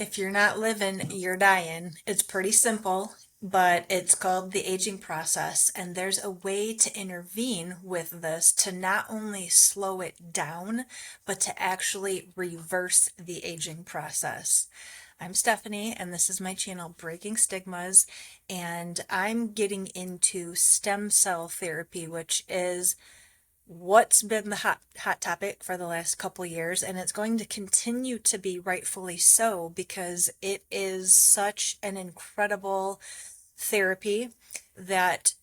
If you're not living, you're dying. It's pretty simple, but it's called the aging process. And there's a way to intervene with this to not only slow it down, but to actually reverse the aging process. I'm Stephanie, and this is my channel, Breaking Stigmas, and I'm getting into stem cell therapy, which is what's been the hot topic for the last couple years, and it's going to continue to be, rightfully so, because it is such an incredible therapy that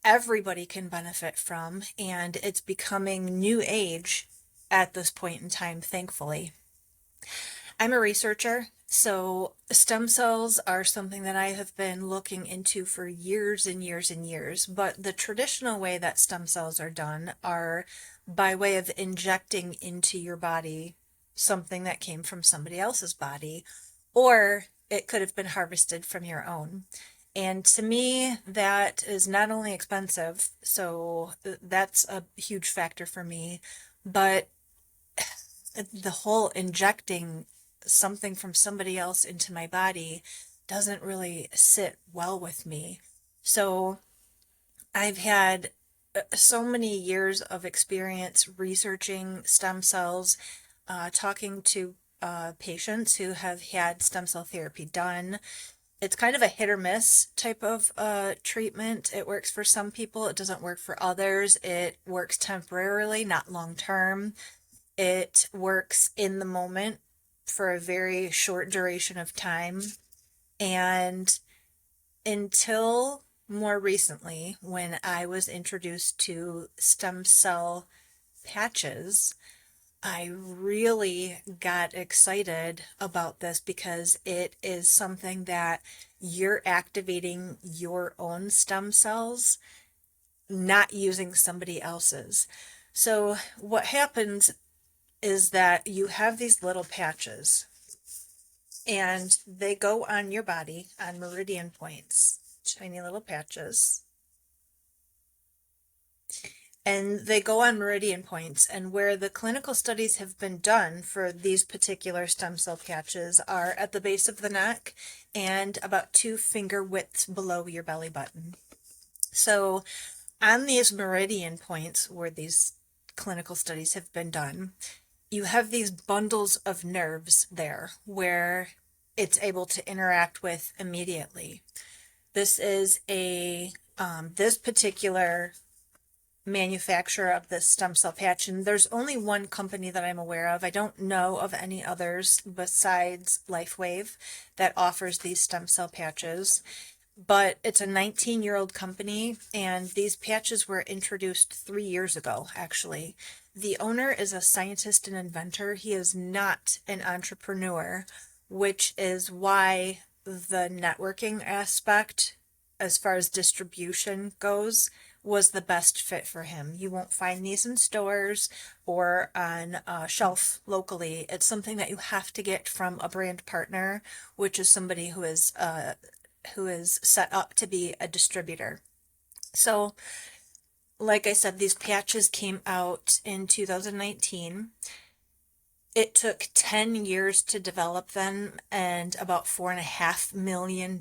everybody can benefit from, and it's becoming new age at this point in time, thankfully. I'm a researcher, so stem cells are something that I have been looking into for years and years and years. But the traditional way that stem cells are done are by way of injecting into your body something that came from somebody else's body, or it could have been harvested from your own. And to me, that is not only expensive, so that's a huge factor for me, but the whole injecting something from somebody else into my body doesn't really sit well with me. So I've had so many years of experience researching stem cells, talking to patients who have had stem cell therapy done. It's kind of a hit or miss type of treatment. It works for some people, it doesn't work for others. It works temporarily, not long term. It works in the moment for a very short duration of time. And until more recently, when I was introduced to stem cell patches, I really got excited about this because it is something that you're activating your own stem cells, not using somebody else's. So what happens is that you have these little patches and they go on your body on meridian points, tiny little patches. And they go on meridian points, and where the clinical studies have been done for these particular stem cell patches are at the base of the neck and about 2 finger widths below your belly button. So on these meridian points where these clinical studies have been done, you have these bundles of nerves there where it's able to interact with immediately. This is this particular manufacturer of this stem cell patch, and there's only one company that I'm aware of. I don't know of any others besides Lifewave that offers these stem cell patches. But it's a 19-year-old company, and these patches were introduced 3 years ago, actually. The owner is a scientist and inventor. He is not an entrepreneur, which is why the networking aspect, as far as distribution goes, was the best fit for him. You won't find these in stores or on a shelf locally. It's something that you have to get from a brand partner, which is somebody who is set up to be a distributor. So, like I said, these patches came out in 2019. It took 10 years to develop them and about $4.5 million.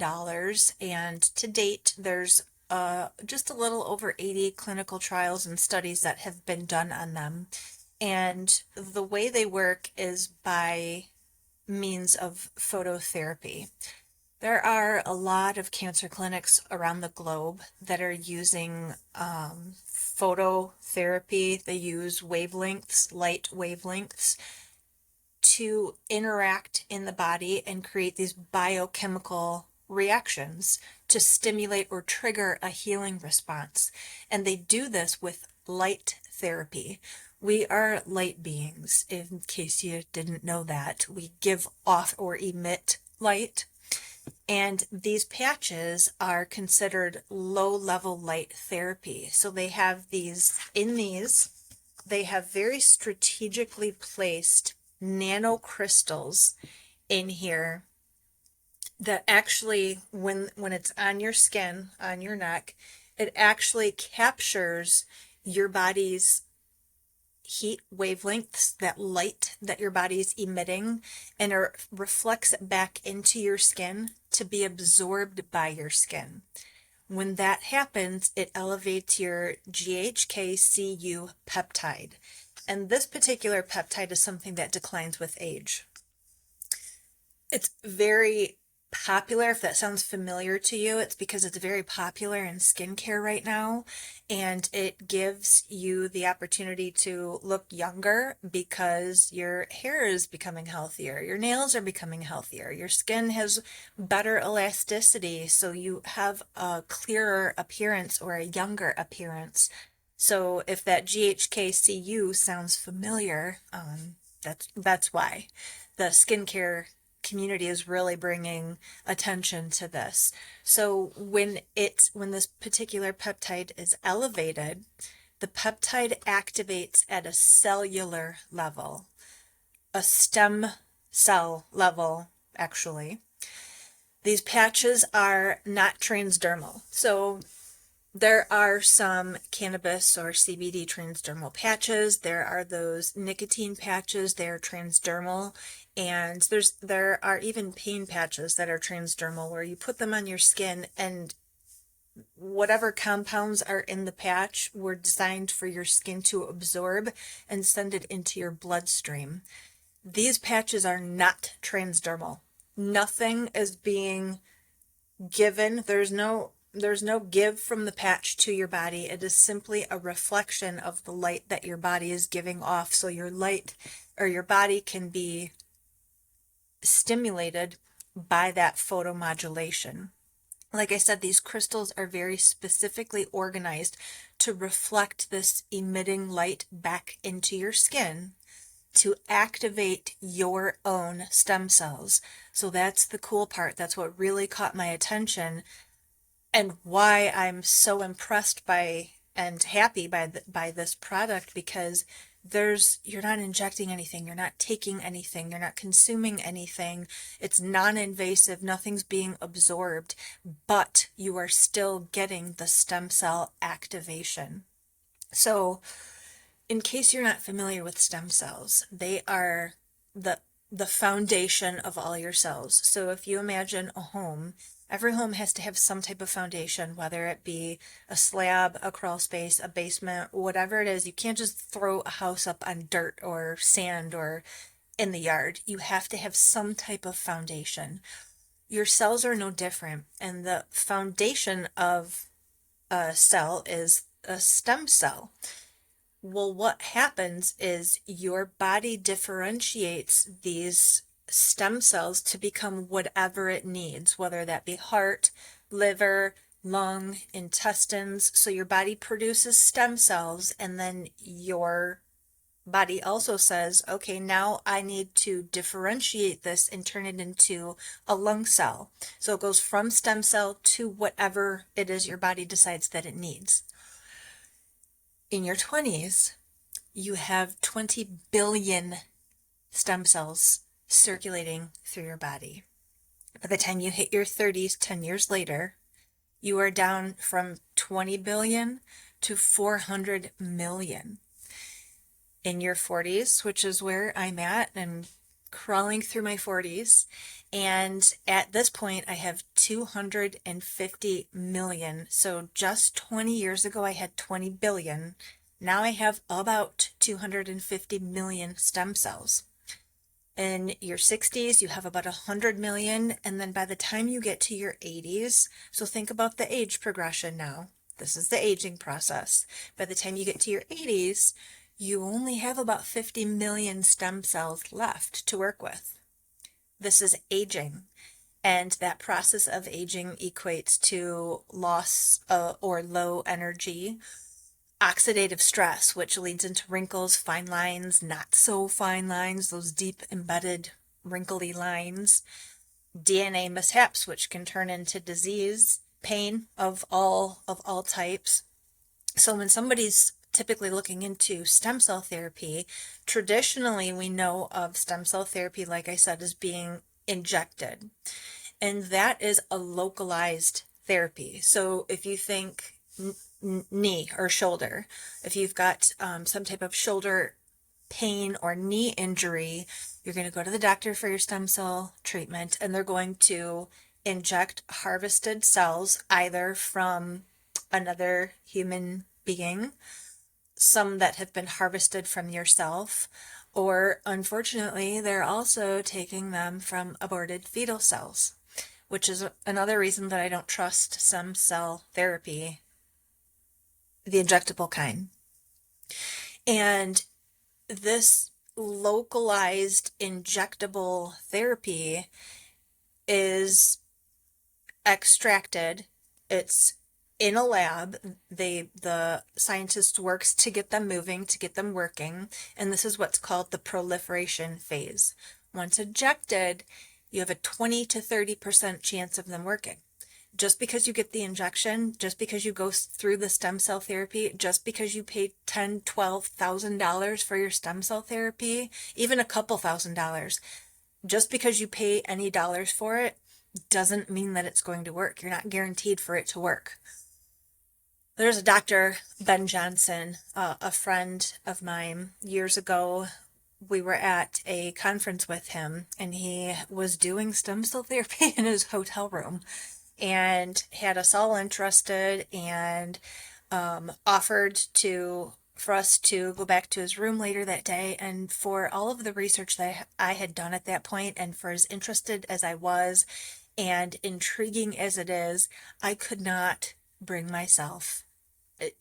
And to date, there's just a little over 80 clinical trials and studies that have been done on them. And the way they work is by means of phototherapy. There are a lot of cancer clinics around the globe that are using phototherapy. They use wavelengths, light wavelengths, to interact in the body and create these biochemical reactions to stimulate or trigger a healing response. And they do this with light therapy. We are light beings, in case you didn't know that. We give off or emit light. And these patches are considered low-level light therapy. So they have they have very strategically placed nanocrystals in here that actually, when it's on your skin, on your neck, it actually captures your body's heat wavelengths, that light that your body is emitting, and it reflects it back into your skin to be absorbed by your skin. When that happens, it elevates your GHK-Cu peptide. And this particular peptide is something that declines with age. It's very popular. If that sounds familiar to you, it's because it's very popular in skincare right now, and it gives you the opportunity to look younger because your hair is becoming healthier, your nails are becoming healthier, your skin has better elasticity, so you have a clearer appearance or a younger appearance. So if that GHKCU sounds familiar, that's why the skincare community is really bringing attention to this. So when this particular peptide is elevated, the peptide activates at a cellular level, a stem cell level, actually. These patches are not transdermal. So there are some cannabis or CBD transdermal patches. There are those nicotine patches. They're transdermal. And there are even pain patches that are transdermal, where you put them on your skin, and whatever compounds are in the patch were designed for your skin to absorb and send it into your bloodstream. These patches are not transdermal. Nothing is being given. There's no give from the patch to your body. It is simply a reflection of the light that your body is giving off, so your light or your body can be stimulated by that photomodulation. Like I said, these crystals are very specifically organized to reflect this emitting light back into your skin to activate your own stem cells. So that's the cool part. That's what really caught my attention, and why I'm so impressed by and happy by this product, because you're not injecting anything, you're not taking anything, you're not consuming anything. It's non-invasive, nothing's being absorbed, but you are still getting the stem cell activation. So in case you're not familiar with stem cells, they are the foundation of all your cells. So if you imagine a home, every home has to have some type of foundation, whether it be a slab, a crawl space, a basement, whatever it is. You can't just throw a house up on dirt or sand or in the yard. You have to have some type of foundation. Your cells are no different, and the foundation of a cell is a stem cell. Well, what happens is your body differentiates these stem cells to become whatever it needs, whether that be heart, liver, lung, intestines. So your body produces stem cells, and then your body also says, okay, now I need to differentiate this and turn it into a lung cell. So it goes from stem cell to whatever it is your body decides that it needs. In your 20s, you have 20 billion stem cells circulating through your body. By the time you hit your 30s, 10 years later, you are down from 20 billion to 400 million. In your 40s, which is where I'm at, I'm crawling through my 40s, and at this point I have 250 million. So just 20 years ago I had 20 billion. Now I have about 250 million stem cells. In your 60s, you have about 100 million, and then by the time you get to your 80s, so think about the age progression now. This is the aging process. By the time you get to your 80s, you only have about 50 million stem cells left to work with. This is aging, and that process of aging equates to loss or low energy, oxidative stress, which leads into wrinkles, fine lines, not so fine lines, those deep embedded wrinkly lines, DNA mishaps, which can turn into disease, pain of all types. So when somebody's typically looking into stem cell therapy, traditionally we know of stem cell therapy, like I said, as being injected, and that is a localized therapy. So if you think knee or shoulder. If you've got some type of shoulder pain or knee injury, you're going to go to the doctor for your stem cell treatment, and they're going to inject harvested cells either from another human being, some that have been harvested from yourself, or unfortunately, they're also taking them from aborted fetal cells, which is another reason that I don't trust stem cell therapy, the injectable kind. And this localized injectable therapy is extracted. It's in a lab. The scientist works to get them moving, to get them working, and this is what's called the proliferation phase. Once ejected, you have a 20 to 30% chance of them working. Just because you get the injection, just because you go through the stem cell therapy, just because you pay $10,000, $12,000 for your stem cell therapy, even a couple $1,000s, just because you pay any dollars for it, doesn't mean that it's going to work. You're not guaranteed for it to work. There's a Dr. Ben Johnson, a friend of mine years ago. We were at a conference with him, and he was doing stem cell therapy in his hotel room, and had us all interested, and offered for us to go back to his room later that day. And for all of the research that I had done at that point, and for as interested as I was and intriguing as it is, I could not bring myself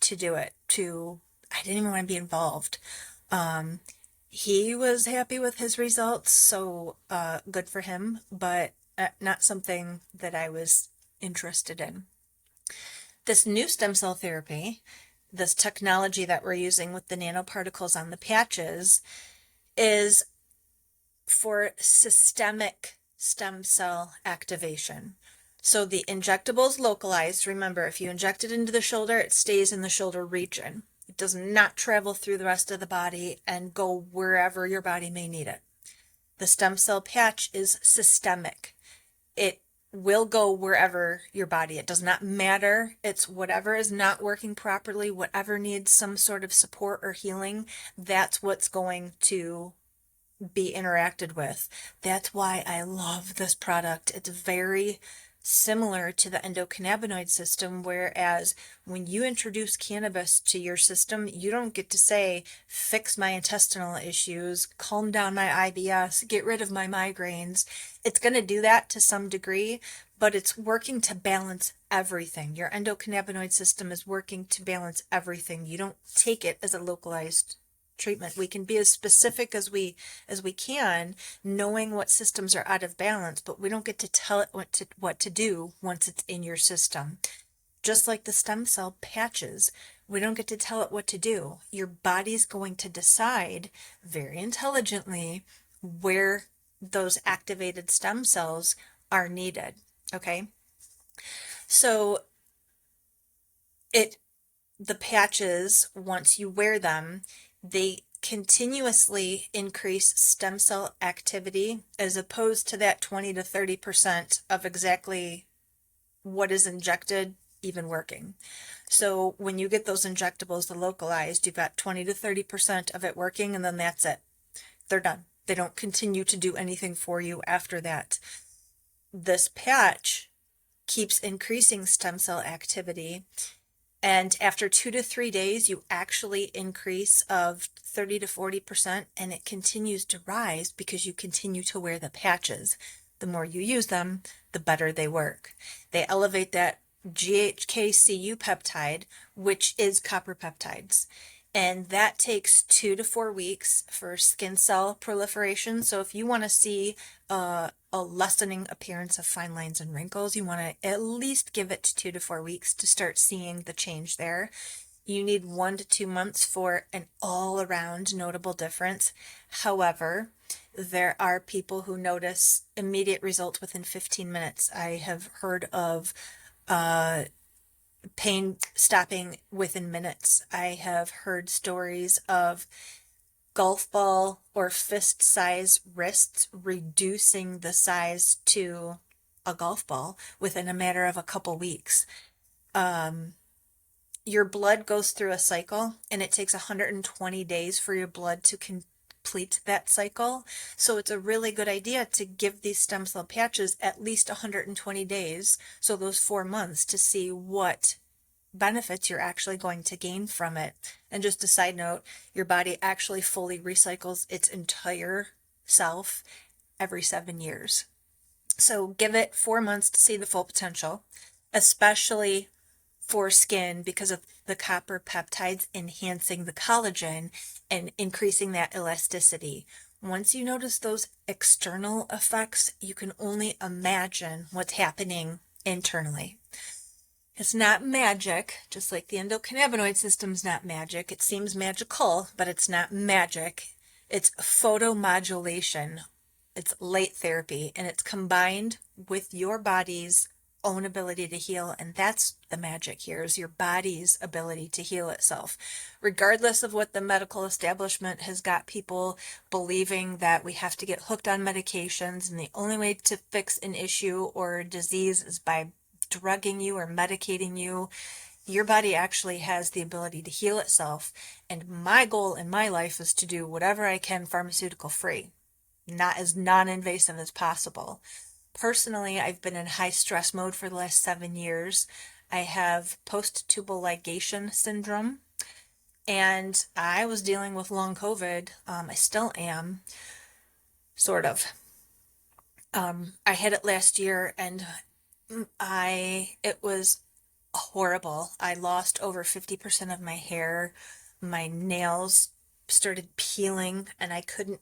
to do it. I didn't even want to be involved. He was happy with his results, so good for him, but not something that I was interested in. This new stem cell therapy, this technology that we're using with the nanoparticles on the patches, is for systemic stem cell activation. So the injectable is localized. Remember, if you inject it into the shoulder, it stays in the shoulder region. It does not travel through the rest of the body and go wherever your body may need it. The stem cell patch is systemic. It will go wherever your body. It does not matter. It's whatever is not working properly, whatever needs some sort of support or healing, that's what's going to be interacted with. That's why I love this product. It's very similar to the endocannabinoid system, whereas when you introduce cannabis to your system, you don't get to say, fix my intestinal issues, calm down my IBS, get rid of my migraines. It's going to do that to some degree, but it's working to balance everything. Your endocannabinoid system is working to balance everything. You don't take it as a localized treatment. We can be as specific as we can, knowing what systems are out of balance, but we don't get to tell it what to do once it's in your system. Just like the stem cell patches, we don't get to tell it what to do. Your body's going to decide very intelligently where those activated stem cells are needed. Okay? So the patches, once you wear them, they continuously increase stem cell activity, as opposed to that 20 to 30% of exactly what is injected even working. So when you get those injectables, the localized, you've got 20 to 30% of it working, and then that's it. They're done. They don't continue to do anything for you after that. This patch keeps increasing stem cell activity, and after 2 to 3 days, you actually increase of 30 to 40%, and it continues to rise because you continue to wear the patches. The more you use them, the better they work. They elevate that GHK-Cu peptide, which is copper peptides. And that takes 2 to 4 weeks for skin cell proliferation. So if you want to see a lessening appearance of fine lines and wrinkles, you want to at least give it 2 to 4 weeks to start seeing the change there. You need 1 to 2 months for an all-around notable difference. However, there are people who notice immediate results within 15 minutes. I have heard of pain stopping within minutes. I have heard stories of golf ball or fist size wrists reducing the size to a golf ball within a matter of a couple weeks. your blood goes through a cycle, and it takes 120 days for your blood to complete that cycle. So it's a really good idea to give these stem cell patches at least 120 days, so those 4 months, to see what benefits you're actually going to gain from it. And just a side note, your body actually fully recycles its entire self every 7 years. So give it 4 months to see the full potential, especially for skin, because of the copper peptides enhancing the collagen and increasing that elasticity. Once you notice those external effects, you can only imagine what's happening internally. It's not magic, just like the endocannabinoid system's not magic. It seems magical, but it's not magic. It's photomodulation. It's light therapy, and it's combined with your body's own ability to heal, and that's the magic here, is your body's ability to heal itself. Regardless of what the medical establishment has got people believing, that we have to get hooked on medications, and the only way to fix an issue or a disease is by drugging you or medicating you, your body actually has the ability to heal itself. And my goal in my life is to do whatever I can pharmaceutical free, not as non-invasive as possible. Personally, I've been in high stress mode for the last 7 years. I have post-tubal ligation syndrome, and I was dealing with long COVID. I still am, sort of. I had it last year, and it was horrible. I lost over 50% of my hair. My nails started peeling, and I couldn't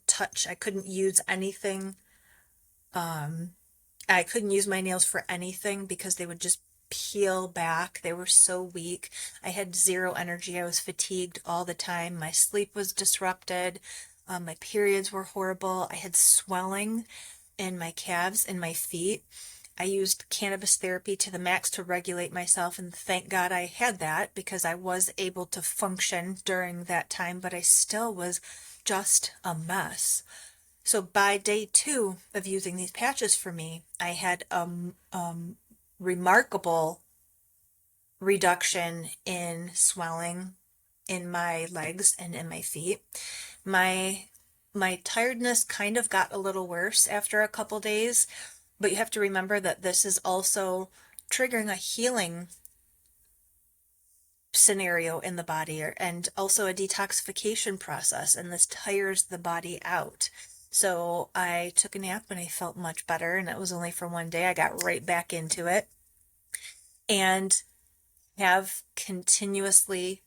use anything. I couldn't use my nails for anything because they would just peel back. They were so weak. I had zero energy. I was fatigued all the time. My sleep was disrupted. My periods were horrible. I had swelling in my calves and my feet. I used cannabis therapy to the max to regulate myself, and thank God I had that, because I was able to function during that time, but I still was just a mess. So by day 2 of using these patches for me, I had a remarkable reduction in swelling in my legs and in my feet. My tiredness kind of got a little worse after a couple days, but you have to remember that this is also triggering a healing scenario in the body, and also a detoxification process, and this tires the body out. So I took a nap and I felt much better, and it was only for one day. I got right back into it and have continuously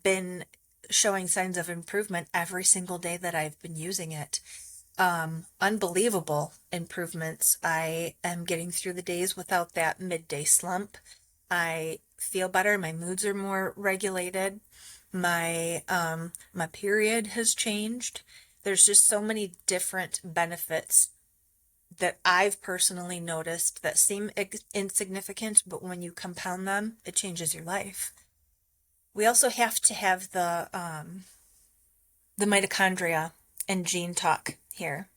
been showing signs of improvement every single day that I've been using it. Unbelievable improvements. I am getting through the days without that midday slump. I feel better. My moods are more regulated. My period has changed. There's just so many different benefits that I've personally noticed that seem insignificant, but when you compound them, it changes your life. We also have to have the mitochondria and gene talk here.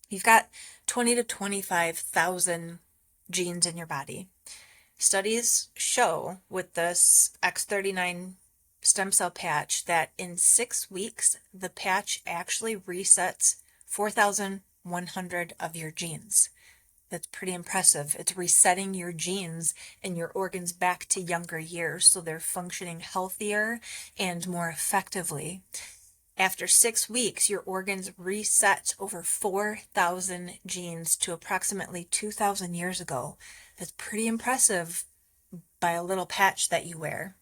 You've got 20 to 25,000 genes in your body. Studies show with this X39 stem cell patch that in 6 weeks, the patch actually resets 4,100 of your genes. That's pretty impressive. It's resetting your genes and your organs back to younger years, so they're functioning healthier and more effectively. After 6 weeks, your organs reset over 4,000 genes to approximately 2,000 years ago. That's pretty impressive by a little patch that you wear.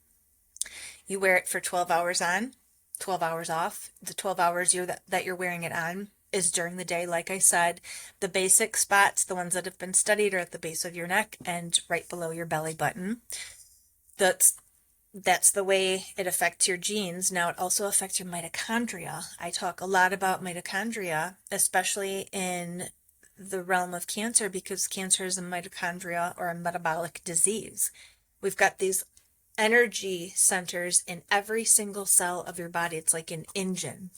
You wear it for 12 hours on, 12 hours off. The 12 hours that you're wearing it on is during the day. Like I said, the basic spots, the ones that have been studied, are at the base of your neck and right below your belly button. That's the way it affects your genes. Now, it also affects your mitochondria. I talk a lot about mitochondria, especially in the realm of cancer, because cancer is a mitochondria or a metabolic disease. We've got these energy centers in every single cell of your body. It's like an engine.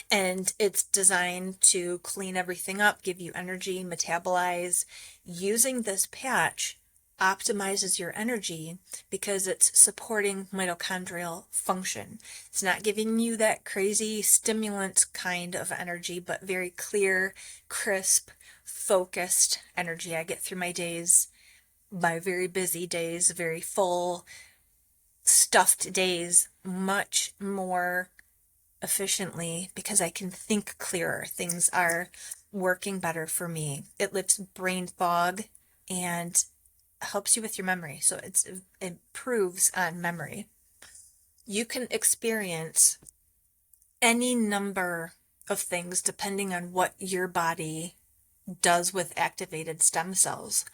And it's designed to clean everything up, give you energy, metabolize. Using this patch optimizes your energy because it's supporting mitochondrial function. It's not giving you that crazy stimulant kind of energy, but very clear, crisp, focused energy. I get through my days, my very busy days, very full, stuffed days, much more efficiently because I can think clearer. Things are working better for me. It lifts brain fog and helps you with your memory. So it improves on memory. You can experience any number of things depending on what your body does with activated stem cells.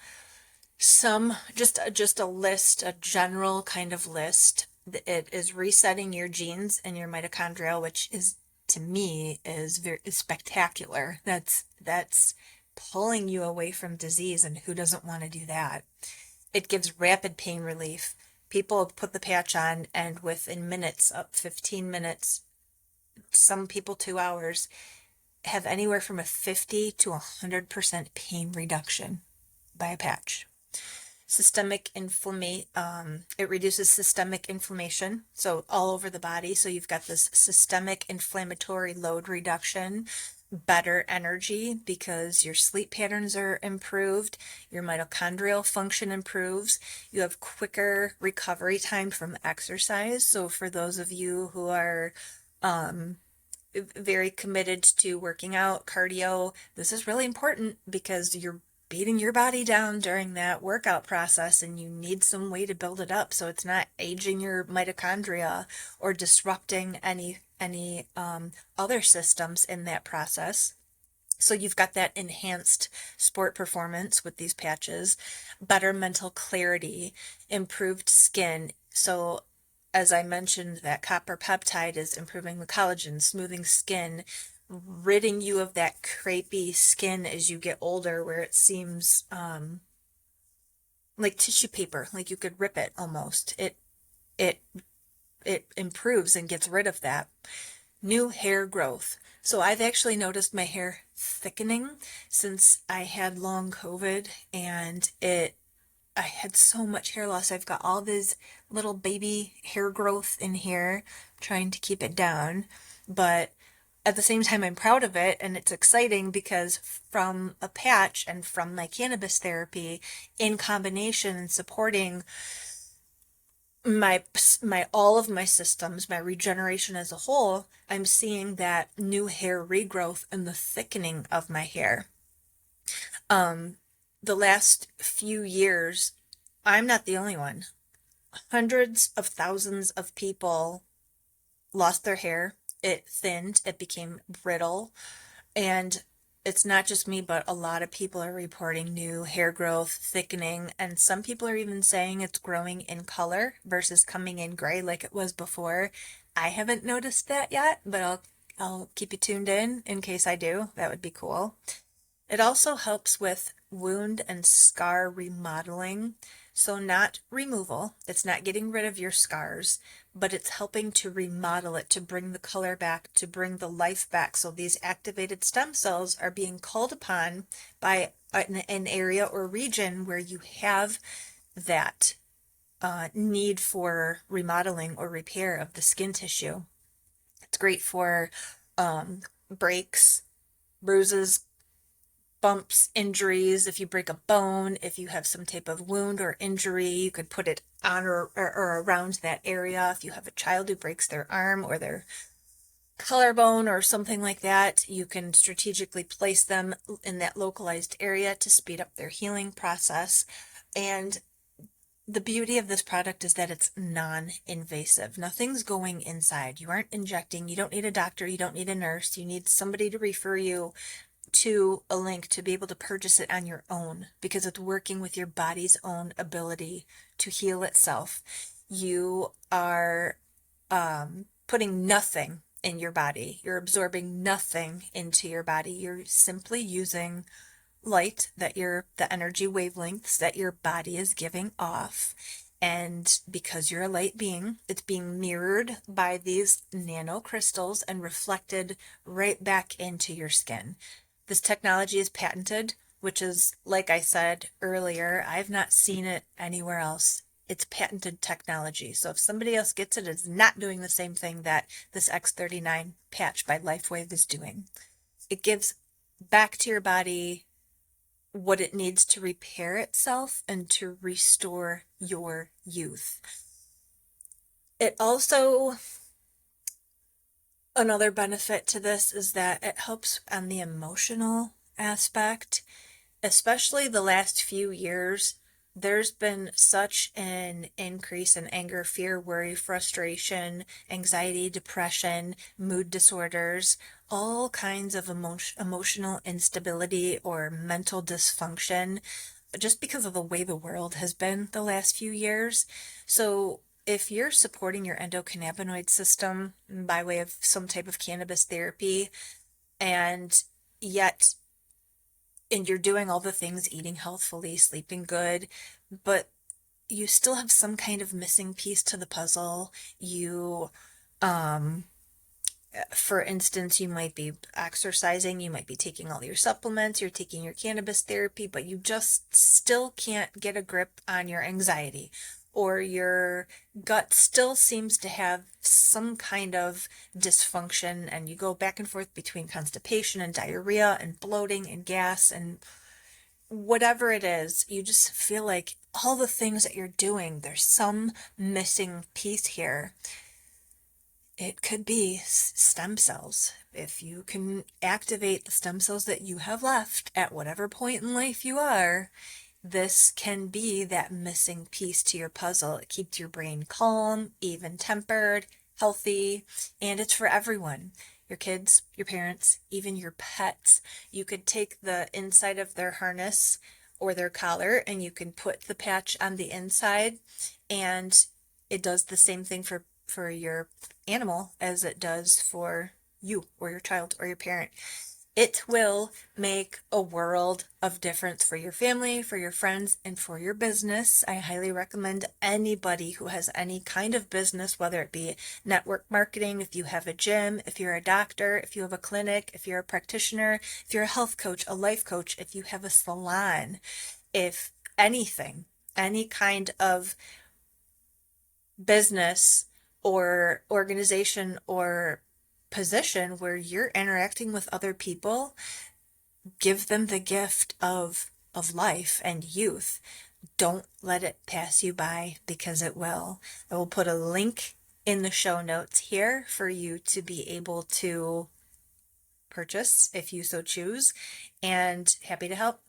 Some, just a list, a general kind of list. It is resetting your genes and your mitochondria, which is, to me, is spectacular. That's pulling you away from disease, and who doesn't want to do that? It gives rapid pain relief. People put the patch on, and within minutes, up 15 minutes, some people 2 hours, have anywhere from a 50 to 100% pain reduction by a patch. Systemic it reduces systemic inflammation, so all over the body. So you've got this systemic inflammatory load reduction, better energy because your sleep patterns are improved, your mitochondrial function improves, you have quicker recovery time from exercise. So for those of you who are very committed to working out, cardio, this is really important because you're beating your body down during that workout process and you need some way to build it up so it's not aging your mitochondria or disrupting any other systems in that process. So you've got that enhanced sport performance with these patches, better mental clarity, improved skin. So as I mentioned, that copper peptide is improving the collagen, smoothing skin, ridding you of that crepey skin as you get older where it seems like tissue paper, like you could rip it almost. It improves and gets rid of that. New hair growth. So I've actually noticed my hair thickening since I had long COVID, and I had so much hair loss. I've got all this little baby hair growth in here, trying to keep it down, but at the same time, I'm proud of it, and it's exciting because from a patch and from my cannabis therapy in combination and supporting my all of my systems, my regeneration as a whole, I'm seeing that new hair regrowth and the thickening of my hair. The last few years, I'm not the only one. Hundreds of thousands of people lost their hair. It thinned, it became brittle, and it's not just me, but a lot of people are reporting new hair growth, thickening, and some people are even saying it's growing in color versus coming in gray like it was before. I haven't noticed that yet, but I'll keep you tuned in case I do. That would be cool. It also helps with wound and scar remodeling. So not removal, it's not getting rid of your scars, but it's helping to remodel it, to bring the color back, to bring the life back. So these activated stem cells are being called upon by an area or region where you have that need for remodeling or repair of the skin tissue. It's great for breaks, bruises, bumps, injuries. If you break a bone, if you have some type of wound or injury, you could put it on or around that area. If you have a child who breaks their arm or their collarbone or something like that, you can strategically place them in that localized area to speed up their healing process. And the beauty of this product is that it's non-invasive. Nothing's going inside. You aren't injecting. You don't need a doctor. You don't need a nurse. You need somebody to refer you to a link to be able to purchase it on your own because it's working with your body's own ability to heal itself. You are putting nothing in your body. You're absorbing nothing into your body. You're simply using light the energy wavelengths that your body is giving off. And because you're a light being, it's being mirrored by these nanocrystals and reflected right back into your skin. This technology is patented. which is, like I said earlier, I've not seen it anywhere else. It's patented technology. So if somebody else gets it, it's not doing the same thing that this X39 patch by Lifewave is doing. It gives back to your body what it needs to repair itself and to restore your youth. It also, another benefit to this is that it helps on the emotional aspect, especially the last few years. There's been such an increase in anger, fear, worry, frustration, anxiety, depression, mood disorders, all kinds of emotional instability or mental dysfunction just because of the way the world has been the last few years. So if you're supporting your endocannabinoid system by way of some type of cannabis therapy, and yet you're doing all the things, eating healthfully, sleeping good, but you still have some kind of missing piece to the puzzle. You, for instance, you might be exercising, you might be taking all your supplements, you're taking your cannabis therapy, but you just still can't get a grip on your anxiety, or your gut still seems to have some kind of dysfunction, and you go back and forth between constipation and diarrhea and bloating and gas and whatever it is. You just feel like all the things that you're doing, there's some missing piece here. It could be stem cells. If you can activate the stem cells that you have left at whatever point in life you are, this can be that missing piece to your puzzle. It keeps your brain calm, even-tempered, healthy, and it's for everyone. Your kids, your parents, even your pets. You could take the inside of their harness or their collar and you can put the patch on the inside, and it does the same thing for your animal as it does for you or your child or your parent. It will make a world of difference for your family, for your friends, and for your business. I highly recommend anybody who has any kind of business, whether it be network marketing, if you have a gym, if you're a doctor, if you have a clinic, if you're a practitioner, if you're a health coach, a life coach, if you have a salon, if anything, any kind of business or organization or position where you're interacting with other people, give them the gift of life and youth. Don't let it pass you by, because it will. I will put a link in the show notes here for you to be able to purchase if you so choose, and happy to help.